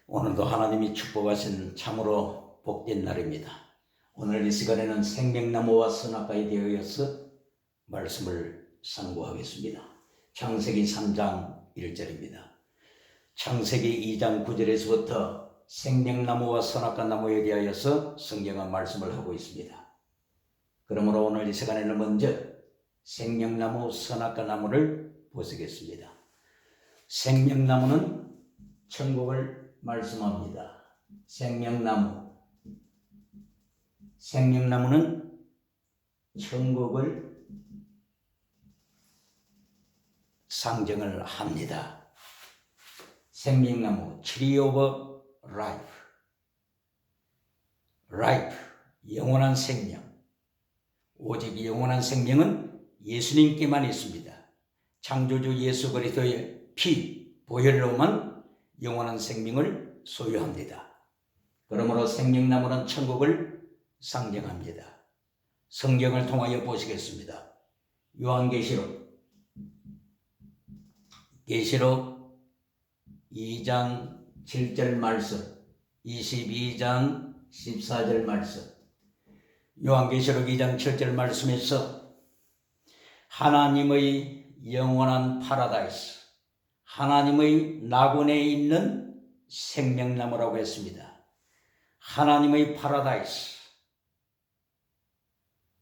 오늘도 하나님이 축복하신 참으로 복된 날입니다. 오늘 이 시간에는 생명나무와 선악과에 대하여서 말씀을 상고하겠습니다. 창세기 3장 1절입니다. 창세기 2장 9절에서부터 생명나무와 선악과 나무에 대하여서 성경은 말씀을 하고 있습니다. 그러므로 오늘 이 시간에는 먼저 생명나무, 선악과 나무를 보시겠습니다. 생명나무는 천국을 말씀합니다. 생명나무는 천국을 상징을 합니다. 생명나무, Tree of Life, 영원한 생명. 오직 영원한 생명은 예수님께만 있습니다. 창조주 예수 그리스도의 피, 보혈로만 영원한 생명을 소유합니다. 그러므로 생명나무는 천국을 상징합니다. 성경을 통하여 보시겠습니다. 요한계시록 2장 7절 말씀, 22장 14절 말씀. 요한계시록 2장 7절 말씀에서 하나님의 영원한 파라다이스, 하나님의 낙원에 있는 생명나무라고 했습니다. 하나님의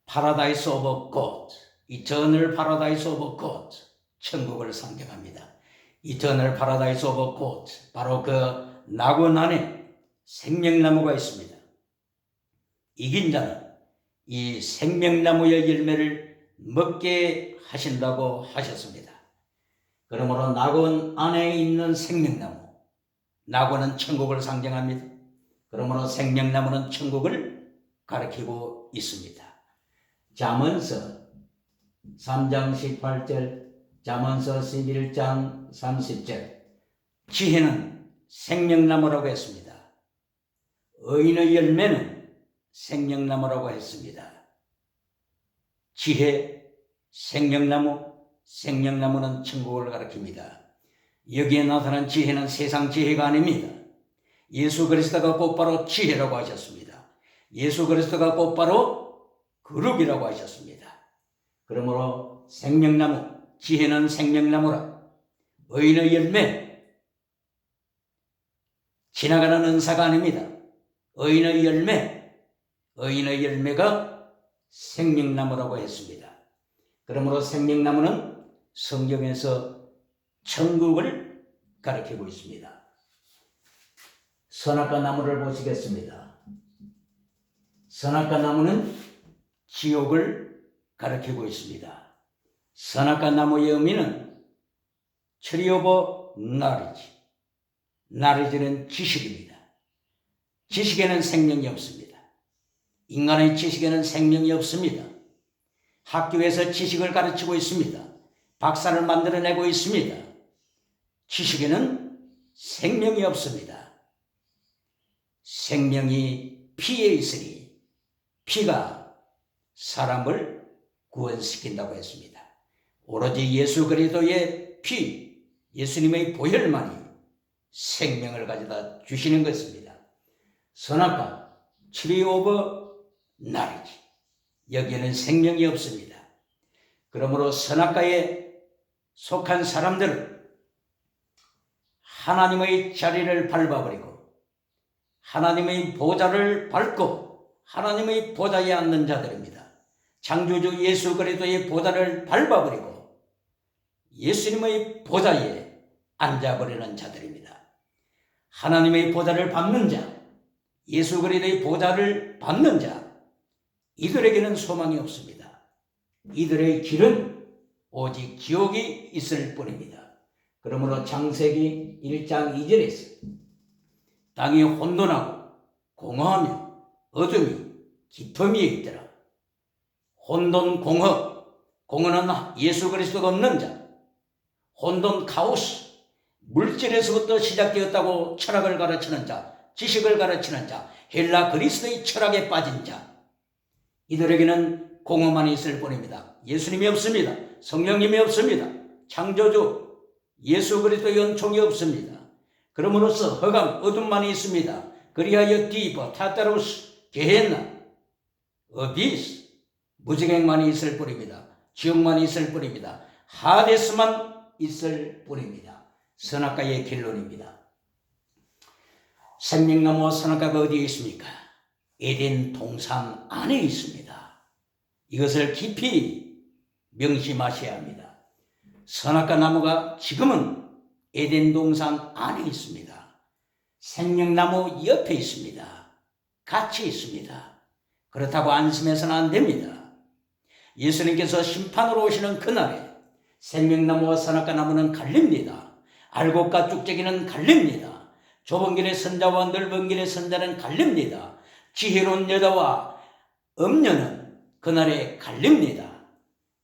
파라다이스 오브 갓, 이터널 파라다이스 오브 갓, 천국을 상징합니다. 이터널 파라다이스 오브 갓, 바로 그 낙원 안에 생명나무가 있습니다. 이긴 자는 이 생명나무의 열매를 먹게 하신다고 하셨습니다. 그러므로 낙원 안에 있는 생명나무, 낙원은 천국을 상징합니다. 그러므로 생명나무는 천국을 가리키고 있습니다. 잠언서 3장 18절, 잠언서 11장 30절, 지혜는 생명나무라고 했습니다. 의인의 열매는 생명나무라고 했습니다. 지혜, 생명나무는 천국을 가리킵니다. 여기에 나타난 지혜는 세상 지혜가 아닙니다. 예수 그리스도가 곧바로 지혜라고 하셨습니다. 예수 그리스도가 곧바로 거룩이라고 하셨습니다. 그러므로 생명나무, 지혜는 생명나무라. 의인의 열매, 지나가는 은사가 아닙니다. 의인의 열매가 생명나무라고 했습니다. 그러므로 생명나무는 성경에서 천국을 가리키고 있습니다. 선악과 나무를 보시겠습니다. 선악과 나무는 지옥을 가리키고 있습니다. 선악과 나무의 의미는 Tree of Knowledge는 지식입니다. 지식에는 생명이 없습니다. 인간의 지식에는 생명이 없습니다. 학교에서 지식을 가르치고 있습니다. 박사를 만들어내고 있습니다. 지식에는 생명이 없습니다. 생명이 피에 있으니 피가 사람을 구원시킨다고 했습니다. 오로지 예수 그리스도의 피, 예수님의 보혈만이 생명을 가져다 주시는 것입니다. 선악과 Tree of Knowledge, 여기에는 생명이 없습니다. 그러므로 선악과에 속한 사람들은 하나님의 자리를 밟아버리고 하나님의 보좌를 밟고 하나님의 보좌에 앉는 자들입니다. 창조주 예수 그리스도의 보좌를 밟아버리고 예수님의 보좌에 앉아버리는 자들입니다. 하나님의 보좌를 밟는 자, 예수 그리스도의 보좌를 밟는 자, 이들에게는 소망이 없습니다. 이들의 길은 오직 지옥이 있을 뿐입니다. 그러므로 창세기 1장 2절에서 땅이 혼돈하고 공허하며 어둠이 깊음이 있더라. 혼돈, 공허는 예수 그리스도가 없는 자, 혼돈, 카오스, 물질에서부터 시작되었다고 철학을 가르치는 자, 지식을 가르치는 자, 헬라 그리스도의 철학에 빠진 자, 이들에게는 공허만 있을 뿐입니다. 예수님이 없습니다. 성령님이 없습니다. 창조주 예수 그리스도의 은총이 없습니다. 그러므로서 허감 어둠만이 있습니다. 그리하여 디버 타타로스 게헨나 어비스 무지갱만이 있을 뿐입니다. 지옥만이 있을 뿐입니다. 하데스만 있을 뿐입니다. 선악과의 결론입니다. 생명나무와 선악과가 어디에 있습니까? 에덴 동산 안에 있습니다. 이것을 깊이 명심하셔야 합니다. 선악과 나무가 지금은 에덴 동산 안에 있습니다. 생명나무 옆에 있습니다. 같이 있습니다. 그렇다고 안심해서는 안 됩니다. 예수님께서 심판으로 오시는 그날에 생명나무와 선악과 나무는 갈립니다. 알곡과 쭉저기는 갈립니다. 좁은 길의 선자와 넓은 길의 선자는 갈립니다. 지혜로운 여자와 음녀는 그날에 갈립니다.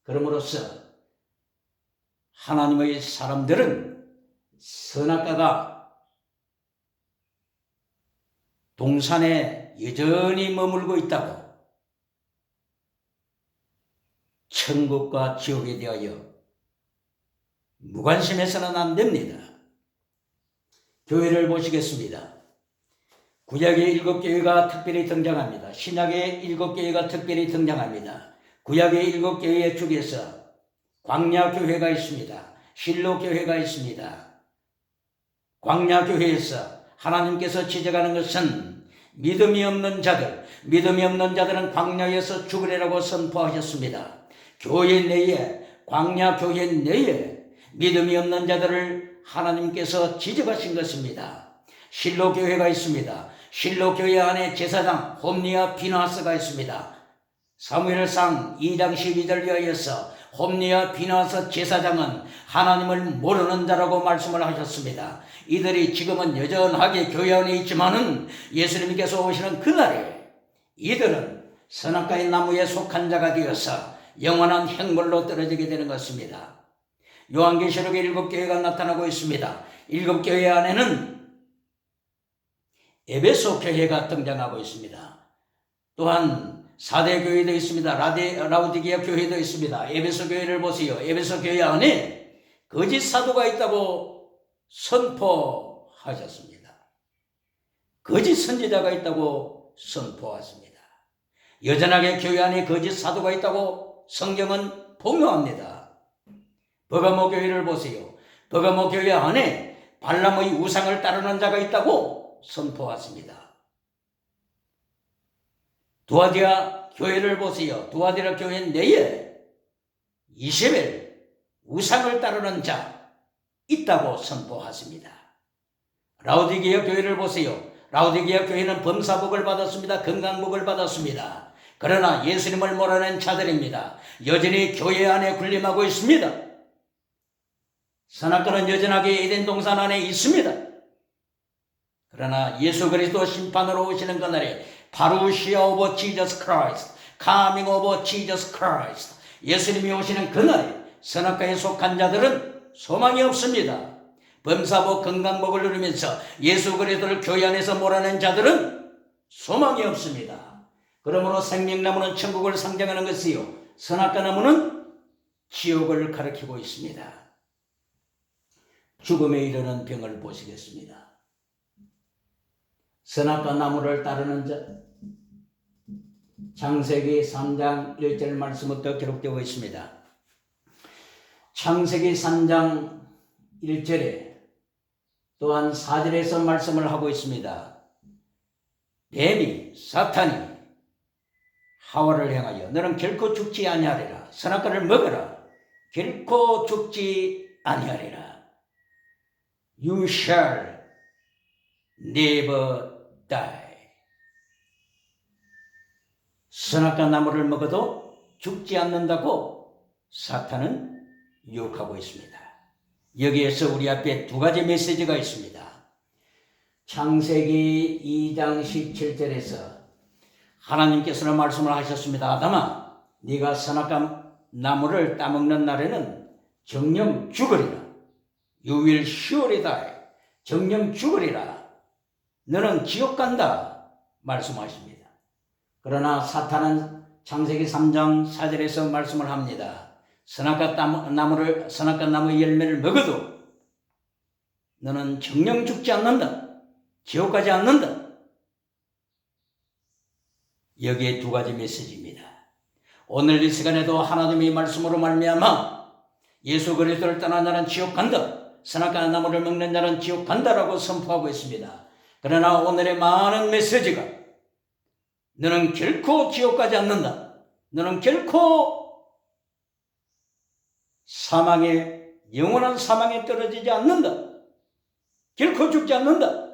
그러므로서 하나님의 사람들은 선악과가 동산에 여전히 머물고 있다고 천국과 지옥에 대하여 무관심해서는 안 됩니다. 교회를 보시겠습니다. 구약의 7교회가 특별히 등장합니다. 신약의 7교회가 특별히 등장합니다. 구약의 7교회의 중에서 광야교회가 있습니다. 실로교회가 있습니다. 광야교회에서 하나님께서 지적하는 것은 믿음이 없는 자들은 광야에서 죽으리라고 선포하셨습니다. 교회 내에, 광야교회 내에 믿음이 없는 자들을 하나님께서 지적하신 것입니다. 실로교회가 있습니다. 실로교회 안에 제사장 홈리와 비나스가 있습니다. 사무엘상 2장 12절 이하에서 홈리와 비나스 제사장은 하나님을 모르는 자라고 말씀을 하셨습니다. 이들이 지금은 여전하게 교회 안에 있지만은 예수님께서 오시는 그날에 이들은 선악과의 나무에 속한 자가 되어서 영원한 행벌로 떨어지게 되는 것입니다. 요한계시록에 7교회가 나타나고 있습니다. 7교회 안에는 에베소 교회가 등장하고 있습니다. 또한 4대 교회도 있습니다. 라우디게아 교회도 있습니다. 에베소 교회를 보세요. 에베소 교회 안에 거짓 사도가 있다고 선포하셨습니다. 거짓 선지자가 있다고 선포하십니다. 여전하게 교회 안에 거짓 사도가 있다고 성경은 폭로합니다. 버가모 교회를 보세요. 버가모 교회 안에 발람의 우상을 따르는 자가 있다고 선포하십니다. 두아디아 교회를 보세요. 두아디아 교회 내에 이세벨 우상을 따르는 자 있다고 선포하십니다. 라우디게아 교회를 보세요. 라우디게아 교회는 범사복을 받았습니다. 건강복을 받았습니다. 그러나 예수님을 몰아낸 자들입니다. 여전히 교회 안에 군림하고 있습니다. 선악과는 여전하게 에덴 동산 안에 있습니다. 그러나 예수 그리스도 심판으로 오시는 그날에 파루시아 오브 지저스 크라이스트, 카밍 오브 지저스 크라이스트, 예수님이 오시는 그날에 선악과에 속한 자들은 소망이 없습니다. 범사복 건강복을 누리면서 예수 그리스도를 교회 안에서 몰아낸 자들은 소망이 없습니다. 그러므로 생명나무는 천국을 상징하는 것이요, 선악과 나무는 지옥을 가리키고 있습니다. 죽음에 이르는 병을 보시겠습니다. 선악과 나무를 따르는 자, 창세기 3장 1절 말씀부터 기록되어 있습니다. 창세기 3장 1절에 또한 4절에서 말씀을 하고 있습니다. 뱀이, 사탄이 하와를 향하여 너는 결코 죽지 아니하리라. 선악과를 먹어라. 결코 죽지 아니하리라. You shall never die. 선악과 나무를 먹어도 죽지 않는다고 사탄은 유혹하고 있습니다. 여기에서 우리 앞에 두 가지 메시지가 있습니다. 창세기 2장 17절에서 하나님께서는 말씀을 하셨습니다. 아담아, 네가 선악과 나무를 따먹는 날에는 정령 죽으리라. You will surely die. 정령 죽으리라. 너는 지옥 간다. 말씀하십니다. 그러나 사탄은 창세기 3장 4절에서 말씀을 합니다. 선악과 나무 열매를 먹어도 너는 정령 죽지 않는다. 지옥 가지 않는다. 여기에 두 가지 메시지입니다. 오늘 이 시간에도 하나님의 말씀으로 말미암아 예수 그리스도를 떠난 자는 지옥 간다. 선악과 나무를 먹는 자는 지옥 간다라고 선포하고 있습니다. 그러나 오늘의 많은 메시지가 너는 결코 지옥 가지 않는다. 너는 결코 영원한 사망에 떨어지지 않는다. 결코 죽지 않는다.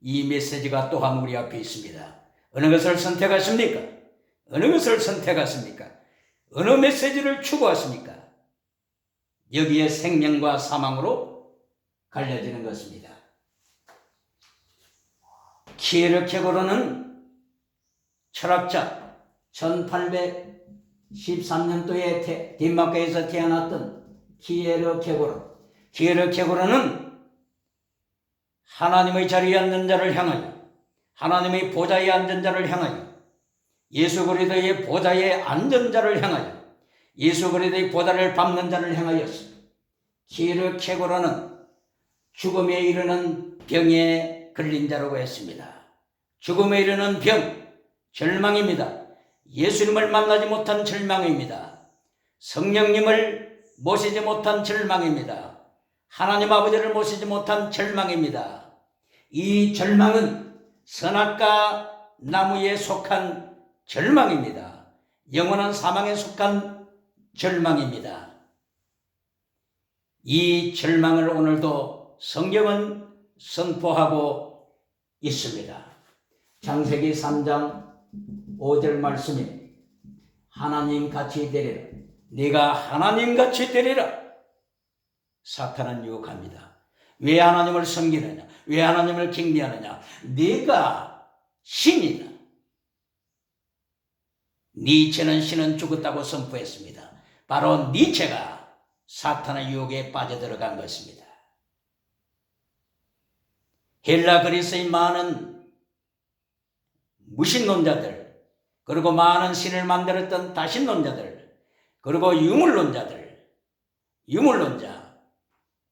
이 메시지가 또한 우리 앞에 있습니다. 어느 것을 선택하십니까? 어느 것을 선택하십니까? 어느 메시지를 추구하십니까? 여기에 생명과 사망으로 갈려지는 것입니다. 키에르케고르는 철학자, 1813년도에 덴마크에서 태어났던 키에르케고르는 하나님의 자리에 앉은 자를 향하여, 하나님의 보좌에 앉은 자를 향하여, 예수 그리스도의 보좌에 앉은 자를 향하여, 예수 그리스도의 보좌를 밟는 자를 향하였습니다. 키에르케고르는 죽음에 이르는 병에 걸린 자라고 했습니다. 죽음에 이르는 병, 절망입니다. 예수님을 만나지 못한 절망입니다. 성령님을 모시지 못한 절망입니다. 하나님 아버지를 모시지 못한 절망입니다. 이 절망은 선악과 나무에 속한 절망입니다. 영원한 사망에 속한 절망입니다. 이 절망을 오늘도 성경은 선포하고 있습니다. 창세기 3장 5절 말씀이 하나님같이 되리라. 네가 하나님같이 되리라. 사탄은 유혹합니다. 왜 하나님을 섬기느냐? 왜 하나님을 경배하느냐? 네가 신이다. 니체는 신은 죽었다고 선포했습니다. 바로 니체가 사탄의 유혹에 빠져들어간 것입니다. 헬라 그리스의 많은 무신론자들, 그리고 많은 신을 만들었던 다신론자들, 그리고 유물론자,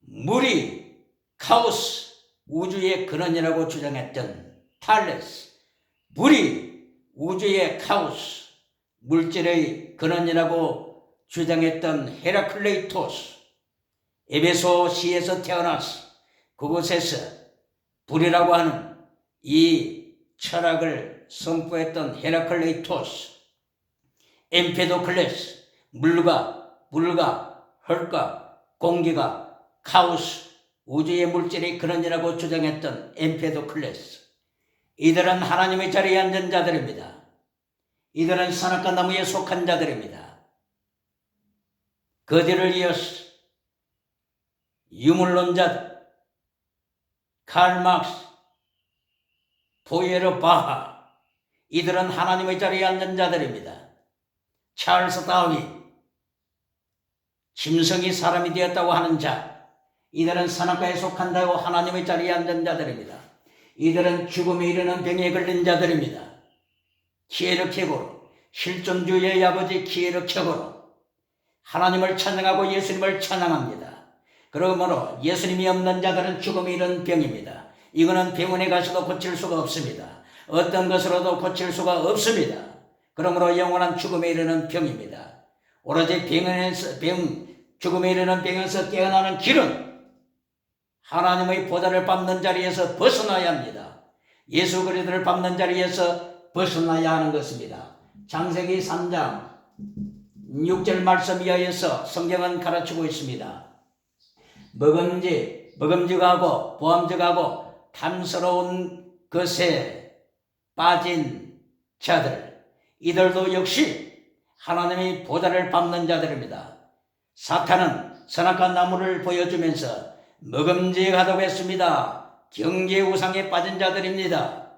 물이 카오스, 우주의 근원이라고 주장했던 탈레스, 물이 우주의 카오스, 물질의 근원이라고 주장했던 헤라클레이토스, 에베소시에서 태어나서 그곳에서 불이라고 하는 이 철학을 선포했던 헤라클레이토스, 엠페도클레스, 물과 흙과 공기가 카오스, 우주의 물질의 근원이라고 주장했던 엠페도클레스, 이들은 하나님의 자리에 앉은 자들입니다. 이들은 선악과 나무에 속한 자들입니다. 그들을 이어서 유물론자들, 칼 막스, 포에르바하, 이들은 하나님의 자리에 앉은 자들입니다. 찰스 다윈, 짐승이 사람이 되었다고 하는 자, 이들은 선악과에 속한다고 하나님의 자리에 앉은 자들입니다. 이들은 죽음에 이르는 병에 걸린 자들입니다. 키에르케고르, 실존주의의 아버지 키에르케고르, 하나님을 찬양하고 예수님을 찬양합니다. 그러므로 예수님이 없는 자들은 죽음에 이른 병입니다. 이거는 병원에 가서도 고칠 수가 없습니다. 어떤 것으로도 고칠 수가 없습니다. 그러므로 영원한 죽음에 이르는 병입니다. 오로지 죽음에 이르는 병에서 깨어나는 길은 하나님의 보좌를 밟는 자리에서 벗어나야 합니다. 예수 그리스도를 밟는 자리에서 벗어나야 하는 것입니다. 창세기 3장 6절 말씀 이하에서 성경은 가르치고 있습니다. 먹음직하고 보암직하고 탐스러운 것에 빠진 자들, 이들도 역시 하나님의 보좌를 밟는 자들입니다. 사탄은 선악과 나무를 보여주면서 먹음직하다고 했습니다. 경제우상에 빠진 자들입니다.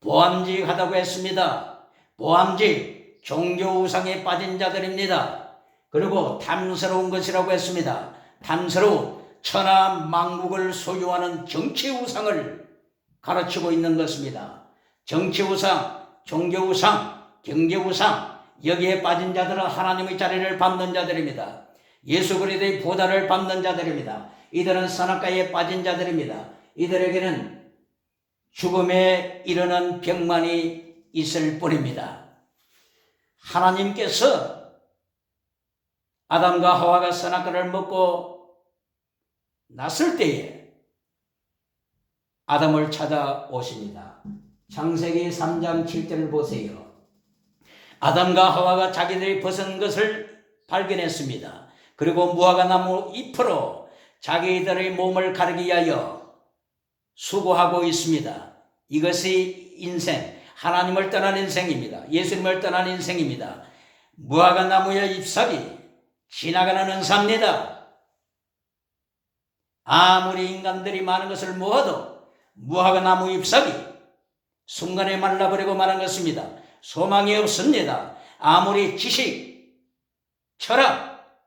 보암직하다고 했습니다. 보암직, 종교우상에 빠진 자들입니다. 그리고 탐스러운 것이라고 했습니다. 탐스러운 천하 만국을 소유하는 정치우상을 가르치고 있는 것입니다. 정치우상, 종교우상, 경제우상, 여기에 빠진 자들은 하나님의 자리를 밟는 자들입니다. 예수 그리스도의 보좌를 밟는 자들입니다. 이들은 선악과에 빠진 자들입니다. 이들에게는 죽음에 이르는 병만이 있을 뿐입니다. 하나님께서 아담과 하와가 선악과를 먹고 났을 때에 아담을 찾아오십니다. 창세기 3장 7절을 보세요. 아담과 하와가 자기들이 벗은 것을 발견했습니다. 그리고 무화과 나무 잎으로 자기들의 몸을 가리기 위하여 수고하고 있습니다. 이것이 인생, 하나님을 떠난 인생입니다. 예수님을 떠난 인생입니다. 무화과 나무의 잎사귀 지나가는 은사입니다. 아무리 인간들이 많은 것을 모아도 무화과 나무 잎사귀 순간에 말라버리고 마는 것입니다. 소망이 없습니다. 아무리 지식, 철학,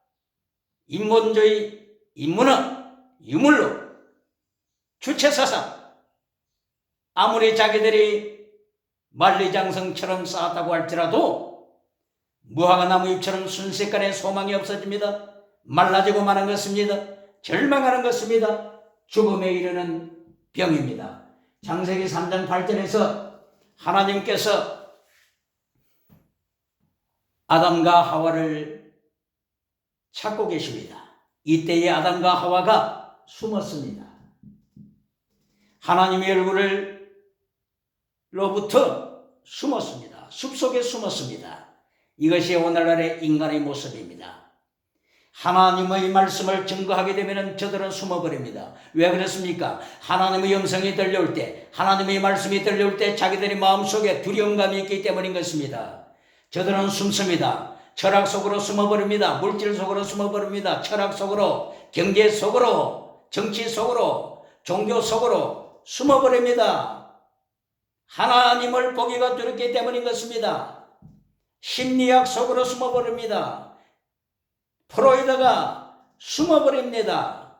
인본주의, 인문학, 유물로, 주체사상, 아무리 자기들이 만리장성처럼 쌓았다고 할지라도 무화과 나무 잎처럼 순식간에 소망이 없어집니다. 말라지고 마는 것입니다. 절망하는 것입니다. 죽음에 이르는 병입니다. 창세기 3장 8절에서 하나님께서 아담과 하와를 찾고 계십니다. 이때에 아담과 하와가 숨었습니다. 하나님의 얼굴로부터 숨었습니다. 숲속에 숨었습니다. 이것이 오늘날의 인간의 모습입니다. 하나님의 말씀을 증거하게 되면 저들은 숨어버립니다. 왜 그렇습니까? 하나님의 음성이 들려올 때, 하나님의 말씀이 들려올 때 자기들의 마음속에 두려움감이 있기 때문인 것입니다. 저들은 숨습니다. 철학 속으로 숨어버립니다. 물질 속으로 숨어버립니다. 철학 속으로, 경제 속으로, 정치 속으로, 종교 속으로 숨어버립니다. 하나님을 보기가 두렵기 때문인 것입니다. 심리학 속으로 숨어버립니다. 프로이드가 숨어버립니다.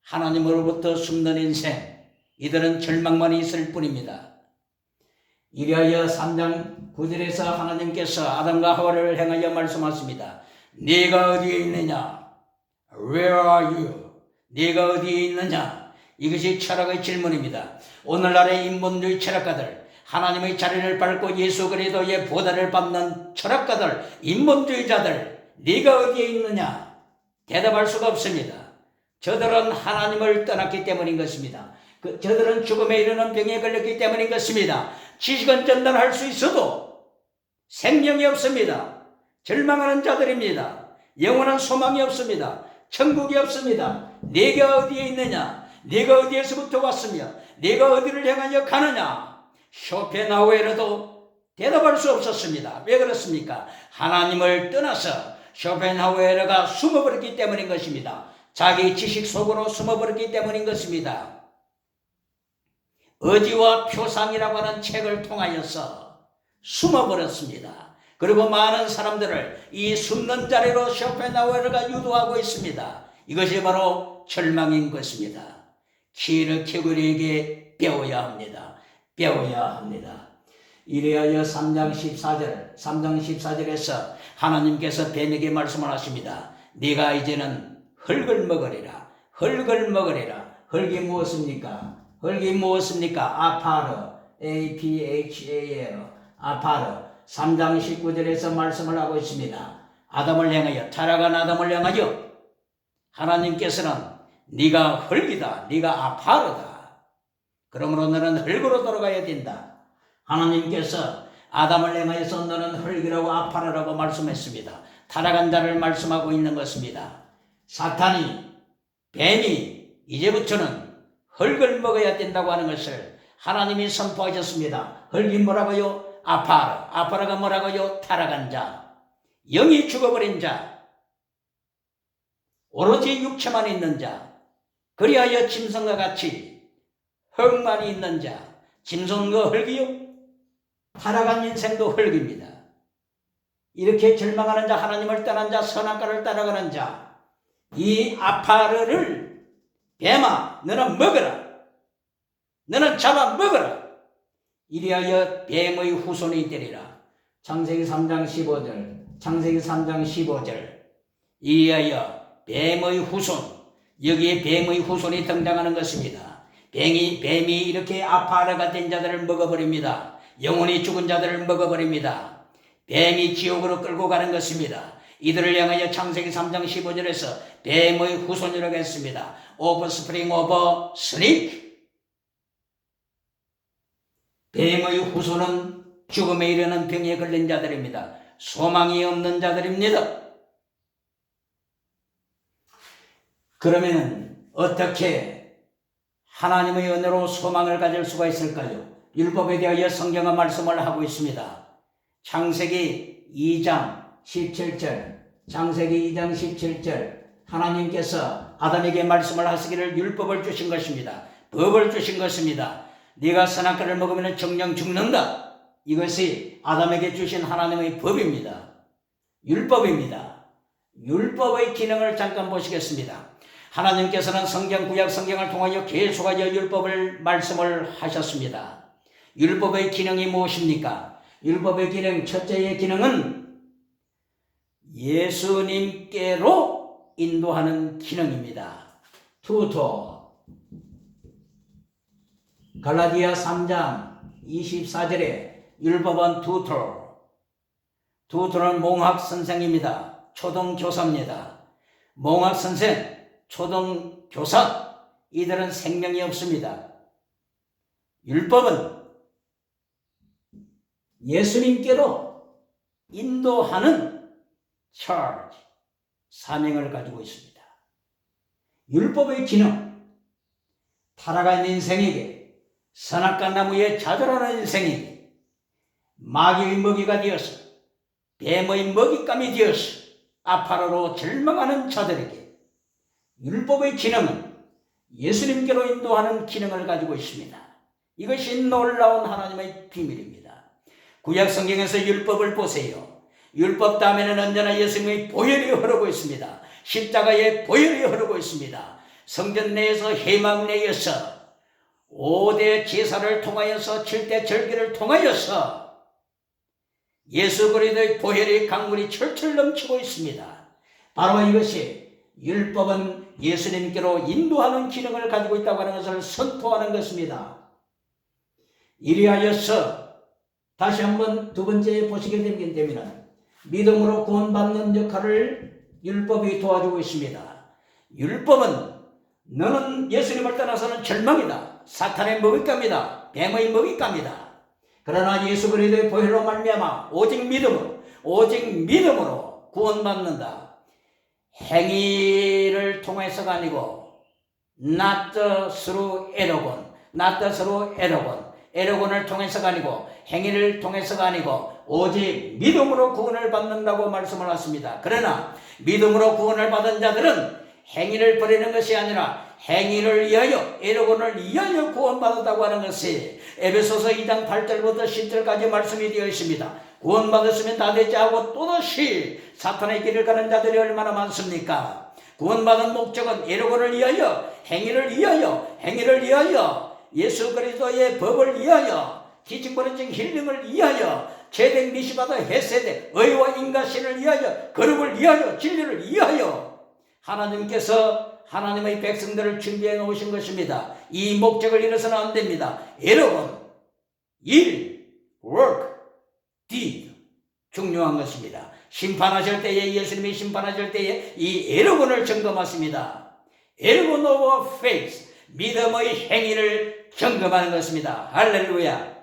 하나님으로부터 숨는 인생, 이들은 절망만 있을 뿐입니다. 이리하여 3장 9절에서 하나님께서 아담과 하와를 향하여 말씀하십니다. 네가 어디에 있느냐? Where are you? 네가 어디에 있느냐? 이것이 철학의 질문입니다. 오늘날의 인본주의 철학가들, 하나님의 자리를 밟고 예수 그리스도의 보다를 밟는 철학가들, 인본주의자들, 네가 어디에 있느냐? 대답할 수가 없습니다. 저들은 하나님을 떠났기 때문인 것입니다. 저들은 죽음에 이르는 병에 걸렸기 때문인 것입니다. 지식은 전달할 수 있어도 생명이 없습니다. 절망하는 자들입니다. 영원한 소망이 없습니다. 천국이 없습니다. 네가 어디에 있느냐? 네가 어디에서부터 왔으며 네가 어디를 향하여 가느냐? 쇼펜하우에르도 대답할 수 없었습니다. 왜 그렇습니까? 하나님을 떠나서 쇼펜하우에르가 숨어버렸기 때문인 것입니다. 자기 지식 속으로 숨어버렸기 때문인 것입니다. 의지와 표상이라고 하는 책을 통하여서 숨어버렸습니다. 그리고 많은 사람들을 이 숨는 자리로 쇼펜하우에르가 유도하고 있습니다. 이것이 바로 절망인 것입니다. 키를 키우리에게 배워야 합니다. 배워야 합니다. 이래하여 3장 14절에서 하나님께서 뱀에게 말씀을 하십니다. 네가 이제는 흙을 먹으리라. 흙을 먹으리라. 흙이 무엇입니까? 흙이 무엇입니까? 아파르, A-P-H-A-L, 아파르. 3장 19절에서 말씀을 하고 있습니다. 아담을 향하여, 타락한 아담을 향하여 하나님께서는 네가 흙이다. 네가 아파르다. 그러므로 너는 흙으로 돌아가야 된다. 하나님께서 아담을 향하여서 너는 흙이라고 아파르라고 말씀했습니다. 타락한 자를 말씀하고 있는 것입니다. 사탄이, 뱀이 이제부터는 흙을 먹어야 된다고 하는 것을 하나님이 선포하셨습니다. 흙이 뭐라고요? 아파르. 아파르가 뭐라고요? 타락한 자. 영이 죽어버린 자. 오로지 육체만 있는 자. 그리하여 짐승과 같이 흙만 있는 자. 짐승과 흙이요? 타락한 인생도 흙입니다. 이렇게 절망하는 자, 하나님을 떠난 자, 선악과를 따라가는 자, 이 아파르를 뱀아 너는 먹어라. 너는 잡아 먹어라. 이리하여 뱀의 후손이 되리라. 창세기 3장 15절. 창세기 3장 15절. 이리하여 뱀의 후손, 여기에 뱀의 후손이 등장하는 것입니다. 뱀이 이렇게 아파라가 된 자들을 먹어버립니다. 영혼이 죽은 자들을 먹어버립니다. 뱀이 지옥으로 끌고 가는 것입니다. 이들을 향하여 창세기 3장 15절에서 뱀의 후손이라고 했습니다. offspring of snake. 뱀의 후손은 죽음에 이르는 병에 걸린 자들입니다. 소망이 없는 자들입니다. 그러면 어떻게 하나님의 은혜로 소망을 가질 수가 있을까요? 율법에 대하여 성경은 말씀을 하고 있습니다. 창세기 2장 17절, 창세기 2장 17절, 하나님께서 아담에게 말씀을 하시기를 율법을 주신 것입니다. 법을 주신 것입니다. 네가 선악과를 먹으면 정령 죽는다. 이것이 아담에게 주신 하나님의 법입니다. 율법입니다. 율법의 기능을 잠깐 보시겠습니다. 하나님께서는 성경, 구약 성경을 통하여 계속하여 율법을 말씀을 하셨습니다. 율법의 기능이 무엇입니까? 율법의 기능, 첫째의 기능은 예수님께로 인도하는 기능입니다. 투토. 갈라디아 3장 24절에 율법은 투토는 몽학 선생입니다. 초등교사입니다. 몽학 선생, 초등교사, 이들은 생명이 없습니다. 율법은 예수님께로 인도하는 charge, 사명을 가지고 있습니다. 율법의 기능, 타락한 인생에게, 선악과 나무에 좌절하는 인생에게, 마귀의 먹이가 되어서, 뱀의 먹잇감이 되어서 아파로로 절망하는 자들에게 율법의 기능은 예수님께로 인도하는 기능을 가지고 있습니다. 이것이 놀라운 하나님의 비밀입니다. 구약 성경에서 율법을 보세요. 율법 다음에는 언제나 예수님의 보혈이 흐르고 있습니다. 십자가의 보혈이 흐르고 있습니다. 성전 내에서 회막 내에서 5대 제사를 통하여서 7대 절기를 통하여서 예수 그리스도의 보혈의 강물이 철철 넘치고 있습니다. 바로 이것이 율법은 예수님께로 인도하는 기능을 가지고 있다고 하는 것을 선포하는 것입니다. 이리하여서 다시 한번 두 번째 보시게 되면 믿음으로 구원받는 역할을 율법이 도와주고 있습니다. 율법은 너는 예수님을 떠나서는 절망이다. 사탄의 먹잇감이다. 뱀의 먹잇감이다. 그러나 예수 그리스도의 보혈로 말미암아 오직 믿음으로 구원받는다. 행위를 통해서가 아니고 not through 에러곤을 통해서가 아니고 행위를 통해서가 아니고 오직 믿음으로 구원을 받는다고 말씀을 하십니다. 그러나 믿음으로 구원을 받은 자들은 행위를 버리는 것이 아니라 행위를 위하여, 에러곤을 위하여 구원받았다고 하는 것이 에베소서 2장 8절부터 10절까지 말씀이 되어 있습니다. 구원받았으면 다 되지 하고 또다시 사탄의 길을 가는 자들이 얼마나 많습니까? 구원받은 목적은 에러곤을 위하여, 행위를 위하여, 예수 그리스도의 법을 위하여, 기증버려진 힐링을 위하여, 제된 미시바다 헤세대, 의와 인가신을 위하여, 거룩을 위하여, 진리를 위하여 하나님께서 하나님의 백성들을 준비해 놓으신 것입니다. 이 목적을 잃어서는 안 됩니다. 에러곤, 일, work, deed, 중요한 것입니다. 심판하실 때에, 예수님이 심판하실 때에 이 에러곤을 점검하십니다. 에러곤 오브 페이스, 믿음의 행위를 점검하는 것입니다. 할렐루야.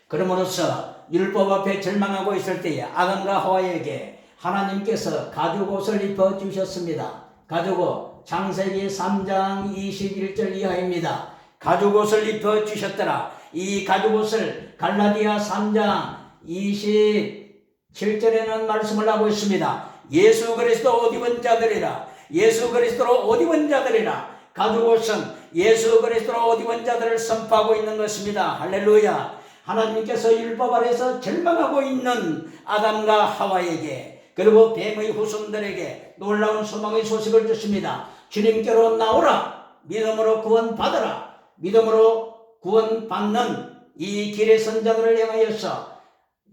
그러므로서 율법 앞에 절망하고 있을 때에 아담과 하와에게 하나님께서 가죽옷을 입혀주셨습니다. 가죽옷, 창세기 3장 21절 이하입니다. 가죽옷을 입혀주셨더라. 이 가죽옷을 갈라디아 3장 27절에는 말씀을 하고 있습니다. 예수 그리스도 옷 입은 자들이라. 예수 그리스도로 옷 입은 자들이라. 가죽옷은 예수 그리스도로 옷 입은 자들을 선포하고 있는 것입니다. 할렐루야. 하나님께서 율법 아래서 절망하고 있는 아담과 하와에게, 그리고 뱀의 후손들에게 놀라운 소망의 소식을 주십니다. 주님께로 나오라. 믿음으로 구원받으라. 믿음으로 구원받는 이 길의 선자들을 향하여서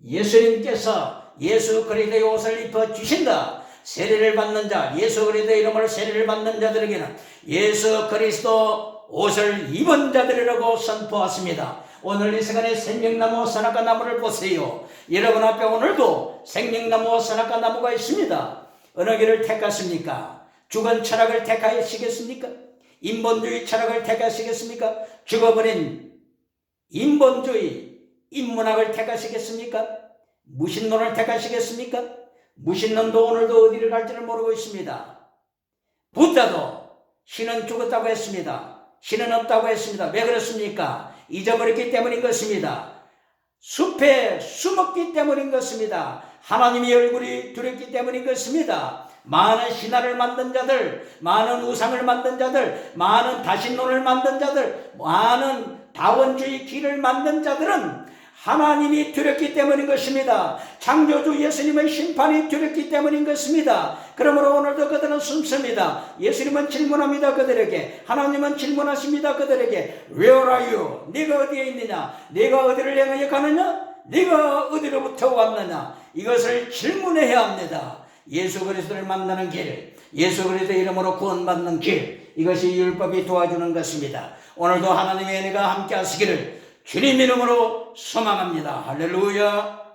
예수님께서 예수 그리스도의 옷을 입혀주신다. 세례를 받는 자, 예수 그리스도의 이름으로 세례를 받는 자들에게는 예수 그리스도 옷을 입은 자들이라고 선포했습니다. 오늘 이 시간에 생명나무 선악과 나무를 보세요. 여러분 앞에 오늘도 생명나무와 선악과 나무가 있습니다. 어느 길을 택하십니까? 죽은 철학을 택하시겠습니까? 인본주의 철학을 택하시겠습니까? 죽어버린 인본주의 인문학을 택하시겠습니까? 무신론을 택하시겠습니까? 무신론도 오늘도 어디를 갈지를 모르고 있습니다. 부자도 신은 죽었다고 했습니다. 신은 없다고 했습니다. 왜 그렇습니까? 잊어버렸기 때문인 것입니다. 숲에 숨었기 때문인 것입니다. 하나님의 얼굴이 두렵기 때문인 것입니다. 많은 신화를 만든 자들, 많은 우상을 만든 자들, 많은 다신론을 만든 자들, 많은 다원주의 길을 만든 자들은 하나님이 두렵기 때문인 것입니다. 창조주 예수님의 심판이 두렵기 때문인 것입니다. 그러므로 오늘도 그들은 숨습니다. 예수님은 질문합니다. 그들에게. 하나님은 질문하십니다. 그들에게. Where are you? 네가 어디에 있느냐? 네가 어디를 향하여 가느냐? 네가 어디로부터 왔느냐? 이것을 질문해야 합니다. 예수 그리스도를 만나는 길, 예수 그리스도의 이름으로 구원받는 길, 이것이 율법이 도와주는 것입니다. 오늘도 하나님의 은혜가 함께 하시기를 주님 이름으로 소망합니다. 할렐루야.